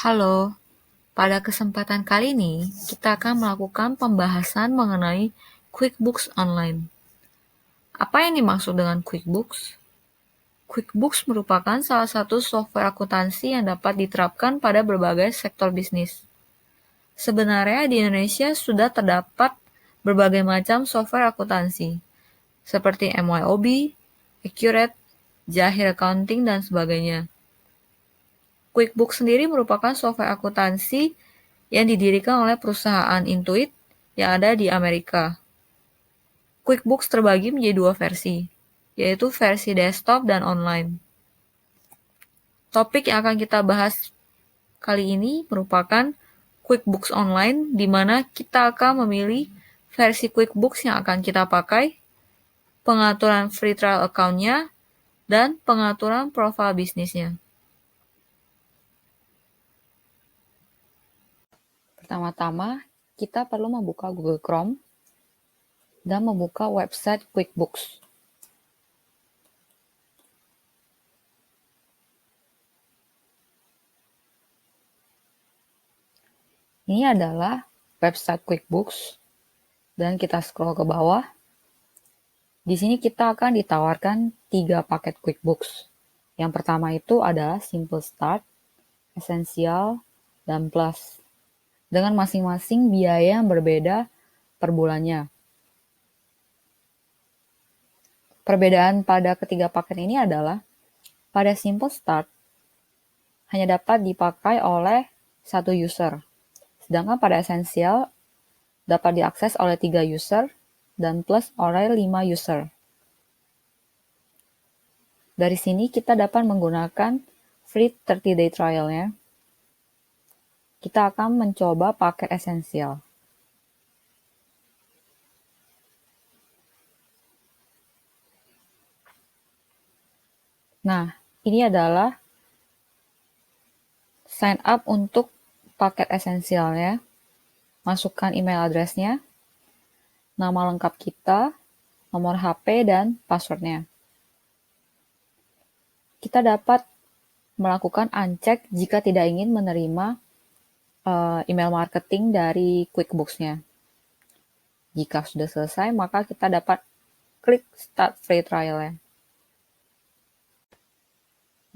Halo, pada kesempatan kali ini kita akan melakukan pembahasan mengenai QuickBooks Online. Apa yang dimaksud dengan QuickBooks? QuickBooks merupakan salah satu software akuntansi yang dapat diterapkan pada berbagai sektor bisnis. Sebenarnya di Indonesia sudah terdapat berbagai macam software akuntansi, seperti MYOB, Accurate, Jahir Accounting, dan sebagainya. QuickBooks sendiri merupakan software akuntansi yang didirikan oleh perusahaan Intuit yang ada di Amerika. QuickBooks terbagi menjadi dua versi, yaitu versi desktop dan online. Topik yang akan kita bahas kali ini merupakan QuickBooks Online, di mana kita akan memilih versi QuickBooks yang akan kita pakai, pengaturan free trial account-nya, dan pengaturan profil bisnisnya. Pertama-tama, kita perlu membuka Google Chrome dan membuka website QuickBooks. Ini adalah website QuickBooks, dan kita scroll ke bawah. Di sini kita akan ditawarkan 3 paket QuickBooks. Yang pertama itu adalah Simple Start, Essential, dan Plus, dengan masing-masing biaya yang berbeda per bulannya. Perbedaan pada ketiga paket ini adalah, pada Simple Start, hanya dapat dipakai oleh 1 user, sedangkan pada Essential dapat diakses oleh 3 user, dan Plus oleh 5 user. Dari sini kita dapat menggunakan free 30-day trial-nya. Kita akan mencoba paket Essential. Nah, ini adalah sign up untuk paket Essential-nya. Masukkan email address-nya, nama lengkap kita, nomor HP, dan password-nya. Kita dapat melakukan uncheck jika tidak ingin menerima email marketing dari QuickBooks-nya. Jika sudah selesai, maka kita dapat klik Start Free Trial-nya.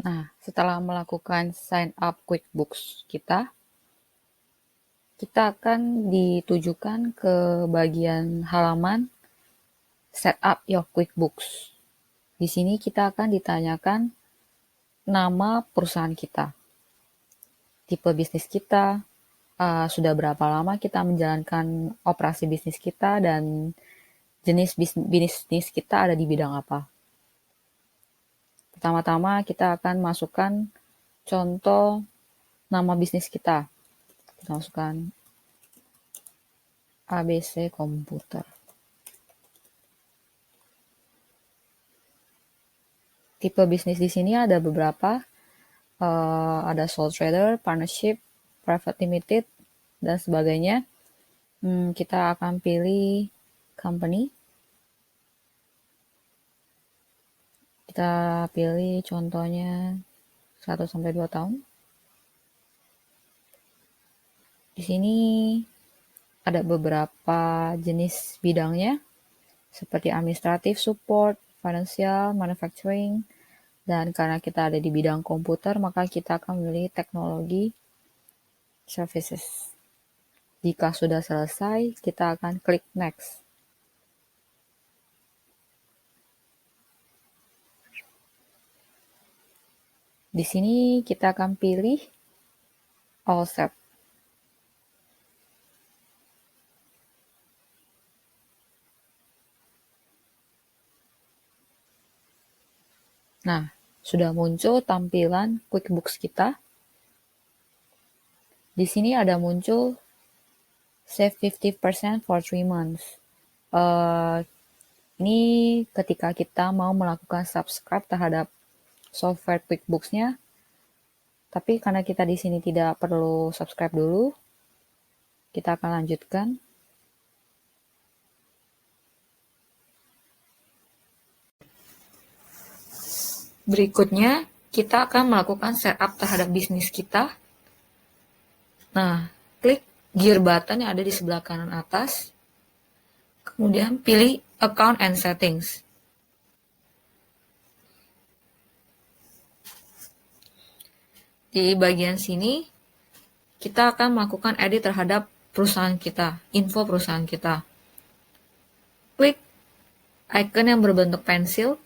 Nah, setelah melakukan sign up QuickBooks kita akan ditujukan ke bagian halaman Setup Your QuickBooks. Di sini kita akan ditanyakan nama perusahaan kita, tipe bisnis kita, sudah berapa lama kita menjalankan operasi bisnis kita, dan jenis bisnis kita ada di bidang apa. Pertama-tama kita akan masukkan contoh nama bisnis kita. Kita masukkan ABC Komputer. Tipe bisnis di sini ada beberapa, ada sole trader, partnership, private limited, dan sebagainya. Kita akan pilih company. Kita pilih contohnya 1-2 tahun. Di sini ada beberapa jenis bidangnya, seperti administratif, support, financial, manufacturing, dan karena kita ada di bidang komputer, maka kita akan memilih teknologi services. Jika sudah selesai, kita akan klik next. Di sini kita akan pilih all set. Nah, sudah muncul tampilan QuickBooks kita. Di sini ada muncul save 50% for 3 months. Ini ketika kita mau melakukan subscribe terhadap software QuickBooks-nya. Tapi karena kita di sini tidak perlu subscribe dulu, kita akan lanjutkan. Berikutnya, kita akan melakukan setup terhadap bisnis kita. Nah, klik gear button yang ada di sebelah kanan atas, kemudian pilih Account and Settings. Di bagian sini, kita akan melakukan edit terhadap perusahaan kita, info perusahaan kita. Klik icon yang berbentuk pensil.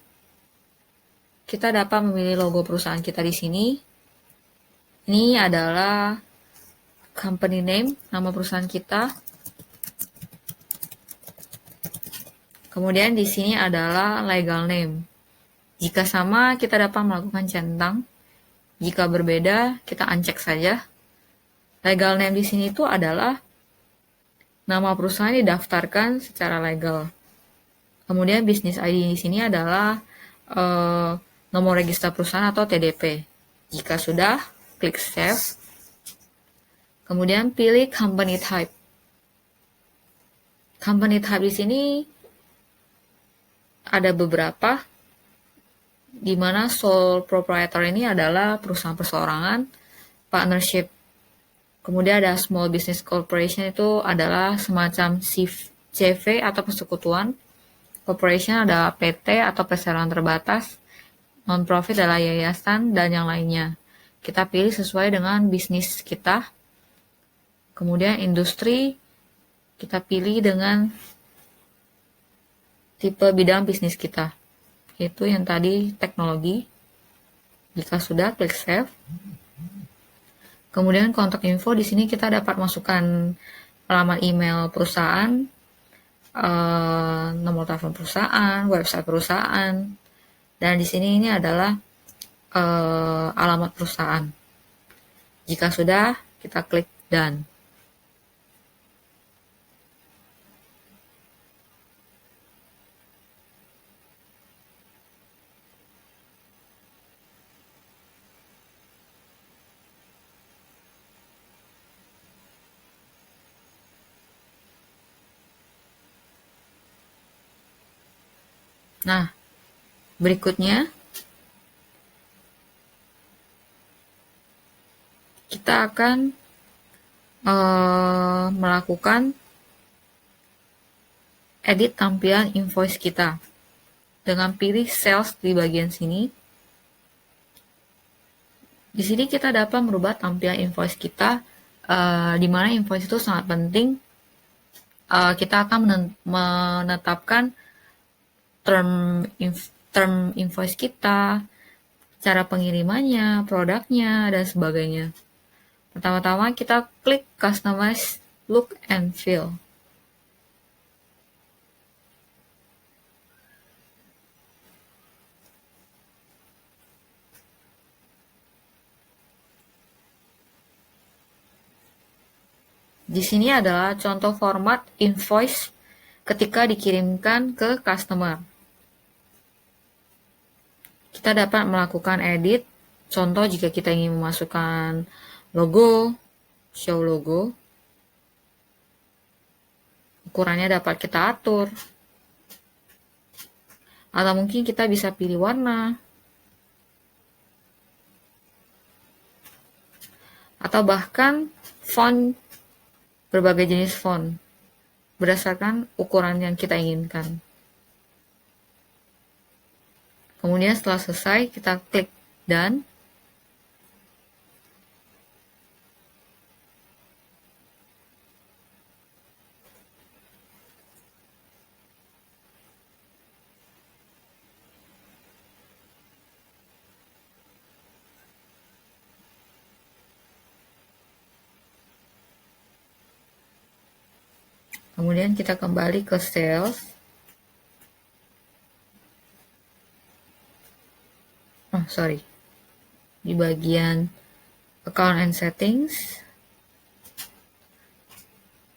Kita dapat memilih logo perusahaan kita di sini. Ini adalah company name, nama perusahaan kita. Kemudian di sini adalah legal name. Jika sama, kita dapat melakukan centang. Jika berbeda, kita uncheck saja. Legal name di sini itu adalah nama perusahaan didaftarkan secara legal. Kemudian business ID di sini adalah nomor register perusahaan atau TDP. Jika sudah, klik Save. Kemudian pilih Company Type. Company Type di sini ada beberapa, di mana sole proprietor ini adalah perusahaan perseorangan, partnership. Kemudian ada small business corporation, itu adalah semacam CV atau persekutuan. Corporation ada PT atau perseroan terbatas. Non-profit adalah yayasan dan yang lainnya. Kita pilih sesuai dengan bisnis kita. Kemudian industri, kita pilih dengan tipe bidang bisnis kita. Itu yang tadi teknologi. Jika sudah, klik Save. Kemudian kontak info di sini kita dapat masukkan alamat email perusahaan, nomor telepon perusahaan, website perusahaan, dan di sini ini adalah alamat perusahaan. Jika sudah, kita klik Done. Nah, berikutnya kita akan melakukan edit tampilan invoice kita dengan pilih sales di bagian sini. Di sini kita dapat merubah tampilan invoice kita, di mana invoice itu sangat penting. Kita akan menetapkan term invoice kita, cara pengirimannya, produknya, dan sebagainya. Pertama-tama kita klik Customize Look and Feel. Di sini adalah contoh format invoice ketika dikirimkan ke customer. Kita dapat melakukan edit, contoh jika kita ingin memasukkan logo, show logo, ukurannya dapat kita atur, atau mungkin kita bisa pilih warna, atau bahkan font, berbagai jenis font, berdasarkan ukuran yang kita inginkan. Kemudian setelah selesai, kita klik Done. Kemudian kita kembali ke sales. Di bagian Account and Settings,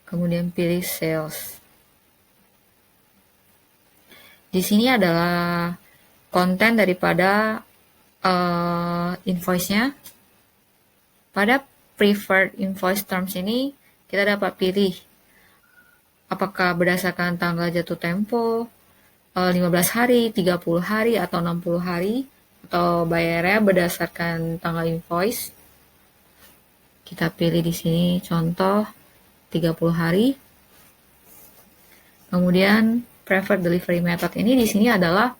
kemudian pilih Sales. Di sini adalah konten daripada invoice-nya. Pada Preferred Invoice Terms ini, kita dapat pilih apakah berdasarkan tanggal jatuh tempo, 15 hari, 30 hari, atau 60 hari, atau bayarnya berdasarkan tanggal invoice. Kita pilih di sini contoh 30 hari. Kemudian preferred delivery method ini di sini adalah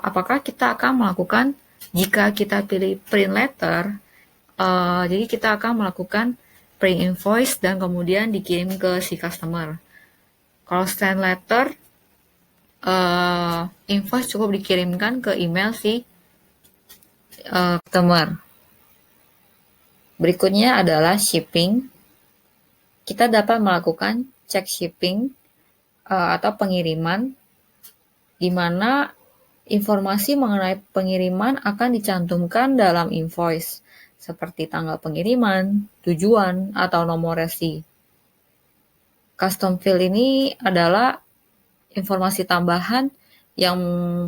apakah kita akan melakukan, jika kita pilih print letter, jadi kita akan melakukan print invoice dan kemudian dikirim ke si customer. Kalau send letter, invoice cukup dikirimkan ke email si customer. Berikutnya adalah shipping. Kita dapat melakukan cek shipping atau pengiriman, di mana informasi mengenai pengiriman akan dicantumkan dalam invoice, seperti tanggal pengiriman, tujuan, atau nomor resi. Custom field ini adalah informasi tambahan yang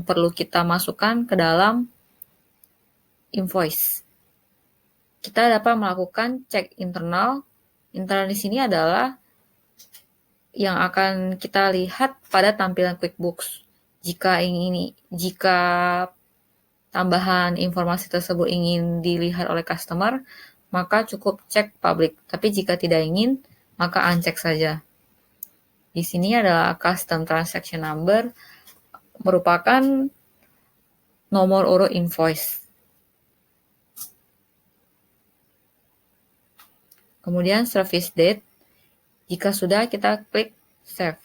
perlu kita masukkan ke dalam invoice. Kita dapat melakukan cek internal. Internal di sini adalah yang akan kita lihat pada tampilan QuickBooks. Jika tambahan informasi tersebut ingin dilihat oleh customer, maka cukup cek public. Tapi jika tidak ingin, maka uncheck saja. Di sini adalah custom transaction number, merupakan nomor urut invoice. Kemudian service date. Jika sudah, kita klik save.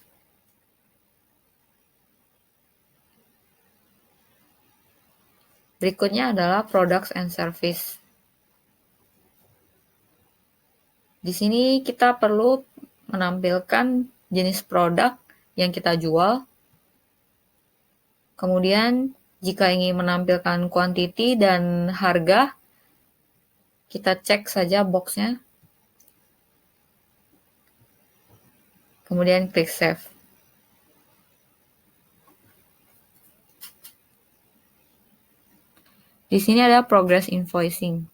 Berikutnya adalah products and service. Di sini kita perlu menampilkan jenis produk yang kita jual. Kemudian, jika ingin menampilkan quantity dan harga, kita cek saja boxnya. Kemudian klik save. Di sini ada progress invoicing.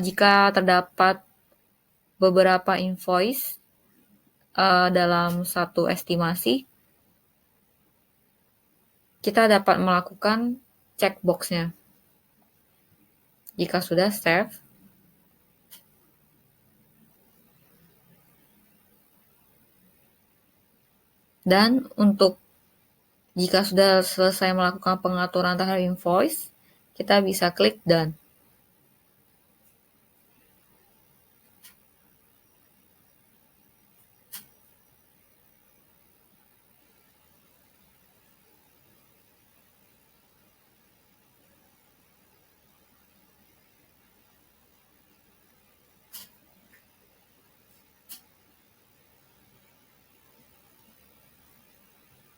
Jika terdapat beberapa invoice dalam satu estimasi, kita dapat melakukan checkbox-nya. Jika sudah, save. Dan jika sudah selesai melakukan pengaturan terhadap invoice, kita bisa klik done.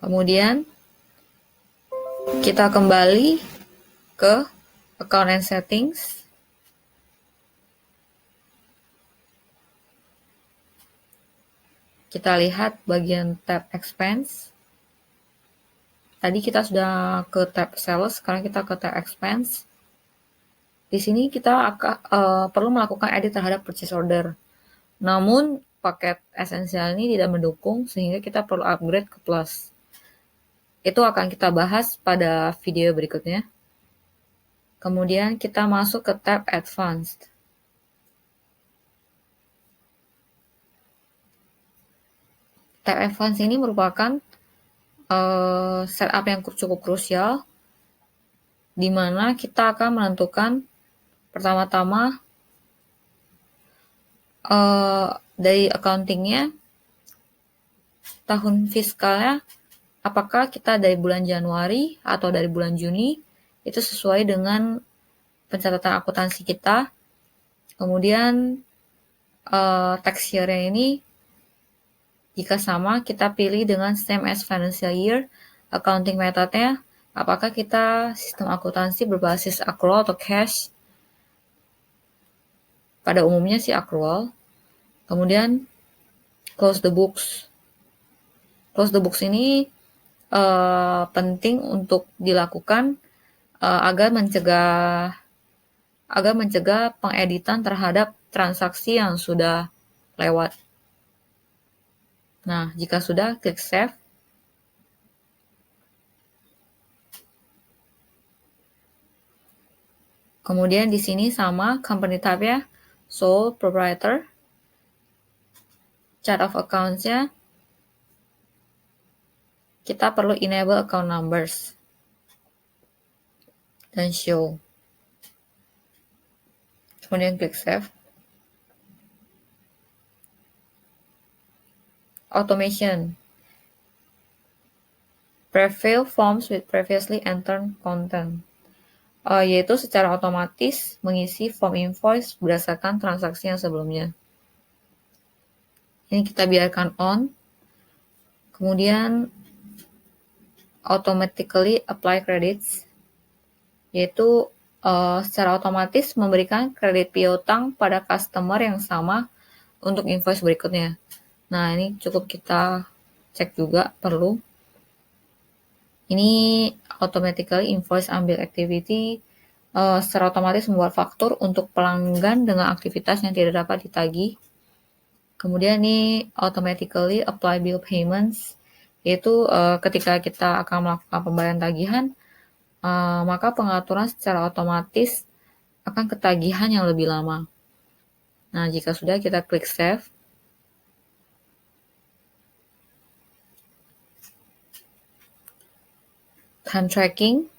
Kemudian kita kembali ke account and settings. Kita lihat bagian tab expense. Tadi kita sudah ke tab sales, sekarang kita ke tab expense. Di sini kita perlu melakukan edit terhadap purchase order. Namun paket esensial ini tidak mendukung, sehingga kita perlu upgrade ke plus. Itu akan kita bahas pada video berikutnya. Kemudian kita masuk ke tab Advanced. Tab Advanced ini merupakan setup yang cukup krusial, di mana kita akan menentukan pertama-tama dari accountingnya, tahun fiskalnya, apakah kita dari bulan Januari atau dari bulan Juni, itu sesuai dengan pencatatan akuntansi kita. Kemudian tax year-nya ini, jika sama, kita pilih dengan same as financial year. Accounting methodnya, apakah kita sistem akuntansi berbasis accrual atau cash. Pada umumnya sih accrual. Kemudian close the books. Close the books ini penting untuk dilakukan agar mencegah pengeditan terhadap transaksi yang sudah lewat. Nah, jika sudah, klik save. Kemudian di sini sama company type-nya, sole proprietor. Chart of accounts-nya, kita perlu enable account numbers dan show. Kemudian klik save. Automation. Prefill forms with previously entered content. Yaitu secara otomatis mengisi form invoice berdasarkan transaksi yang sebelumnya. Ini kita biarkan on. Kemudian automatically apply credits, yaitu secara otomatis memberikan kredit piutang pada customer yang sama untuk invoice berikutnya. Nah, ini cukup kita cek juga, perlu. Ini automatically invoice ambil activity, secara otomatis membuat faktur untuk pelanggan dengan aktivitas yang tidak dapat ditagih. Kemudian ini automatically apply bill payments, yaitu ketika kita akan melakukan pembayaran tagihan, maka pengaturan secara otomatis akan ketagihan yang lebih lama. Nah, jika sudah, kita klik save. Time tracking.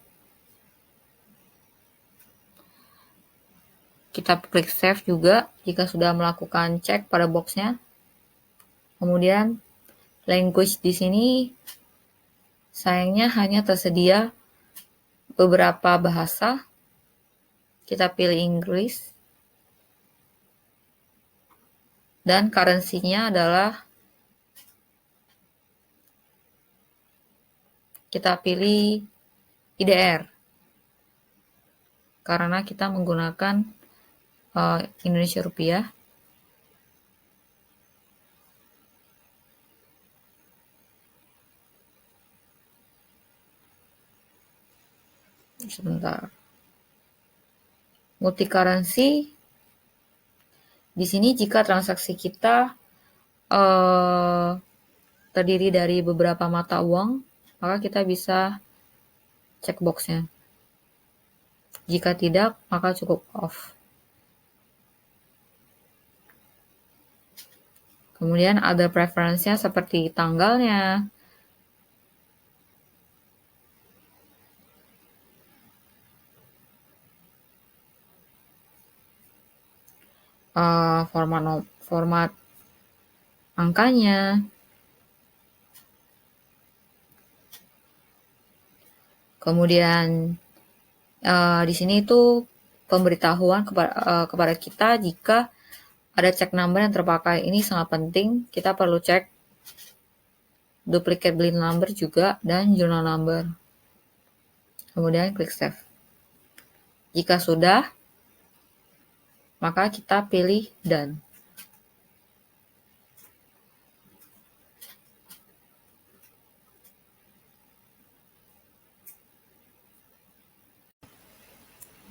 Kita klik save juga jika sudah melakukan cek pada boxnya. Kemudian language di sini sayangnya hanya tersedia beberapa bahasa. Kita pilih Inggris. Dan currency-nya adalah kita pilih IDR. Karena kita menggunakan Indonesia rupiah. Sebentar. Multi currency. Di sini jika transaksi kita terdiri dari beberapa mata uang, maka kita bisa cek boxnya. Jika tidak, maka cukup off. Kemudian ada preference-nya seperti tanggalnya, format angkanya, kemudian di sini itu pemberitahuan kepada kita jika ada check number yang terpakai. Ini sangat penting, kita perlu cek duplicate bill number juga dan journal number. Kemudian klik save. Jika sudah, maka kita pilih done.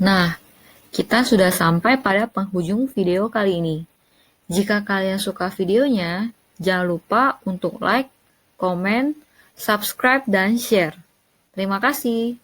Nah, kita sudah sampai pada penghujung video kali ini. Jika kalian suka videonya, jangan lupa untuk like, komen, subscribe, dan share. Terima kasih.